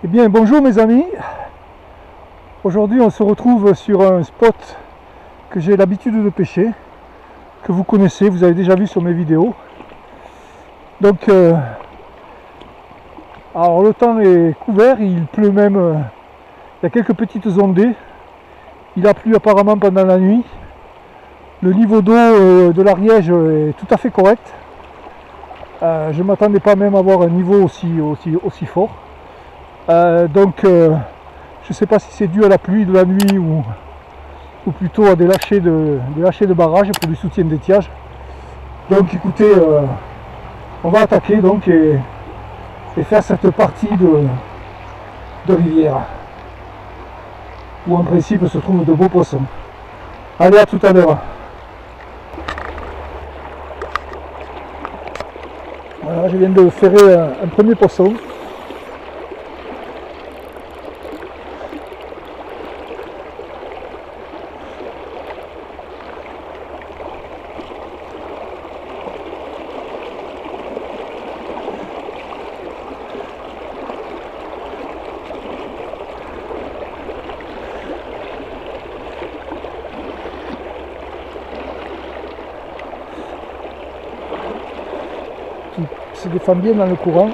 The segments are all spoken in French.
Eh bien bonjour mes amis, aujourd'hui on se retrouve sur un spot que j'ai l'habitude de pêcher, que vous connaissez, vous avez déjà vu sur mes vidéos. Donc alors le temps est couvert, il pleut même, il y a quelques petites ondées, il a plu apparemment pendant la nuit. Le niveau d'eau de l'Ariège est tout à fait correct. Je ne m'attendais pas même à avoir un niveau aussi fort. Donc je ne sais pas si c'est dû à la pluie de la nuit ou plutôt à des lâchers de barrage pour du soutien d'étiage. Donc écoutez, on va attaquer donc et faire cette partie de rivière où en principe se trouvent de beaux poissons. Allez, à tout à l'heure. Voilà, je viens de ferrer un premier poisson. Qui se défend bien dans le courant.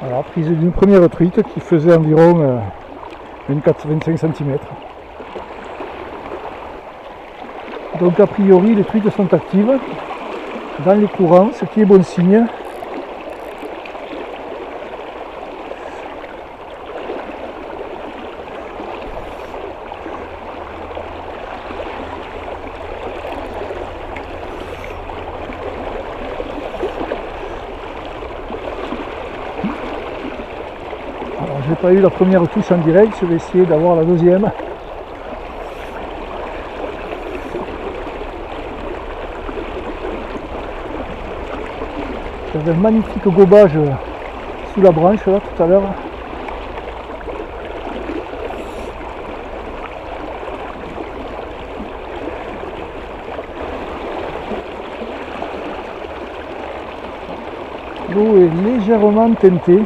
Voilà, prise d'une première truite qui faisait environ 24-25 cm. Donc a priori les truites sont actives dans les courants, ce qui est bon signe. Je n'ai pas eu la première touche en direct, je vais essayer d'avoir la deuxième. J'avais un magnifique gobage sous la branche là tout à l'heure. L'eau est légèrement teintée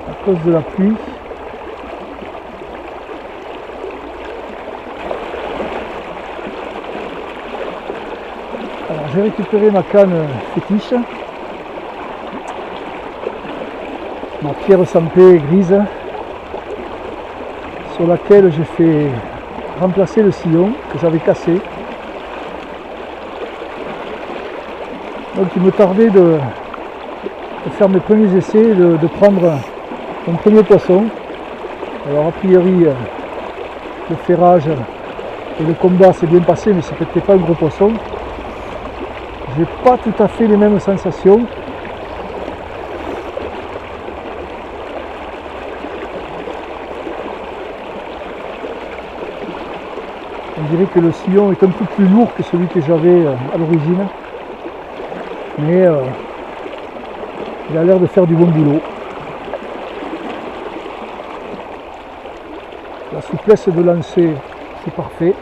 à cause de la pluie. Alors j'ai récupéré ma canne fétiche, ma pierre sampée grise, sur laquelle j'ai fait remplacer le sillon que j'avais cassé. Donc il me tardait de faire mes premiers essais, de prendre mon premier poisson. Alors a priori le ferrage et le combat s'est bien passé, mais ce n'était pas un gros poisson. J'ai pas tout à fait les mêmes sensations. On dirait que le sillon est un peu plus lourd que celui que j'avais à l'origine. Mais il a l'air de faire du bon boulot. La souplesse de lancer, c'est parfait.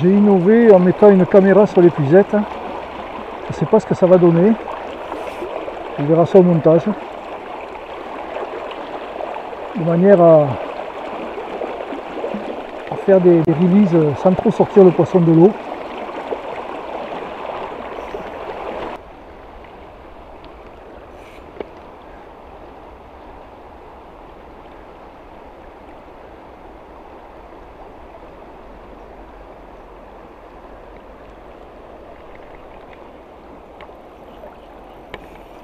J'ai innové en mettant une caméra sur l'épuisette. Je ne sais pas ce que ça va donner. On verra ça au montage. De manière à faire des releases sans trop sortir le poisson de l'eau.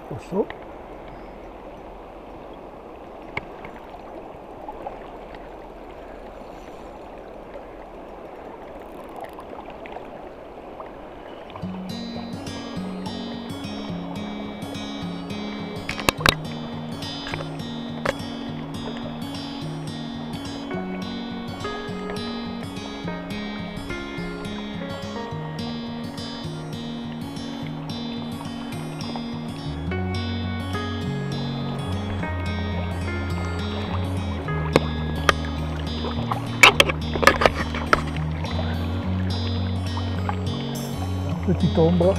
Poisson. Petite ombre.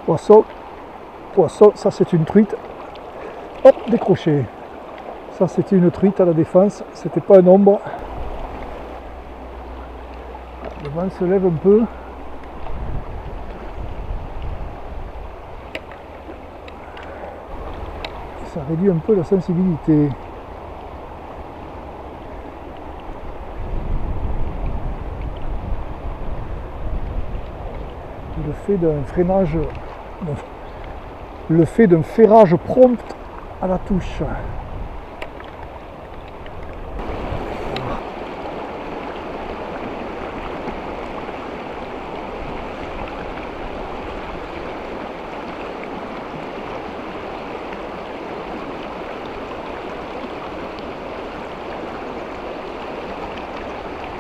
Poisson, poisson, ça c'est une truite. Hop, décroché. Ça c'était une truite à la défense, c'était pas un ombre. Le vent se lève un peu. Ça réduit un peu la sensibilité. Le fait d'un freinage, le fait d'un ferrage prompt à la touche.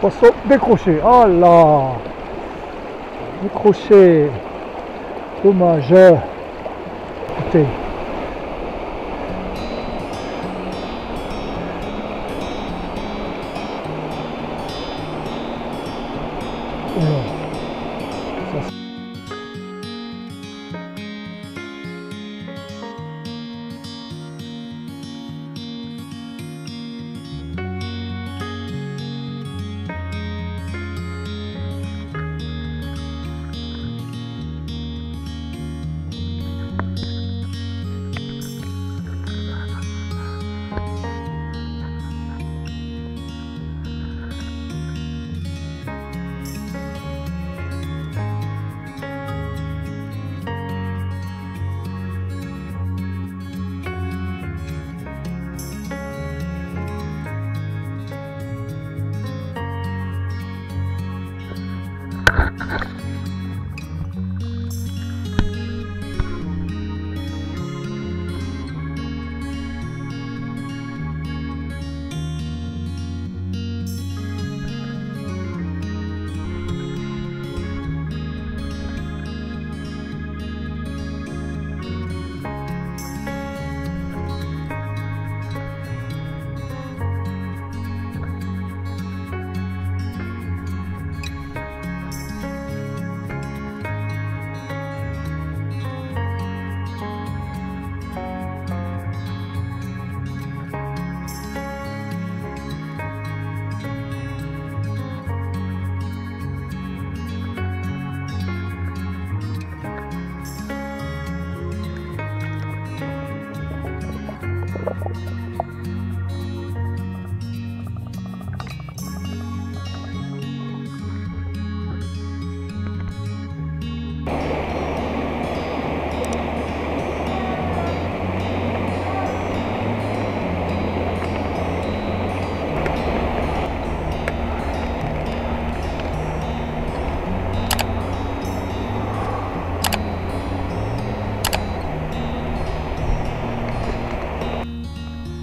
Poisson décroché. Ah là, décroché. Dommage. Écoutez.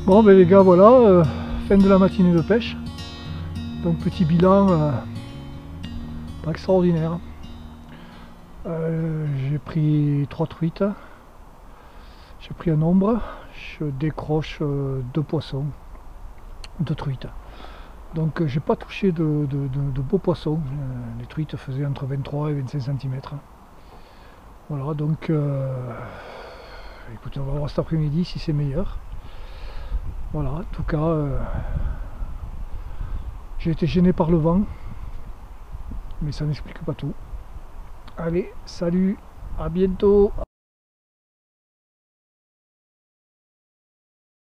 Bon ben les gars, voilà, fin de la matinée de pêche. Donc petit bilan pas extraordinaire. J'ai pris 3 truites, j'ai pris un ombre, je décroche 2 poissons, 2 truites. Donc j'ai pas touché de beaux poissons, les truites faisaient entre 23 et 25 cm. Voilà, donc écoutez, on va voir cet après-midi si c'est meilleur. Voilà, en tout cas, j'ai été gêné par le vent, mais ça n'explique pas tout. Allez, salut, à bientôt.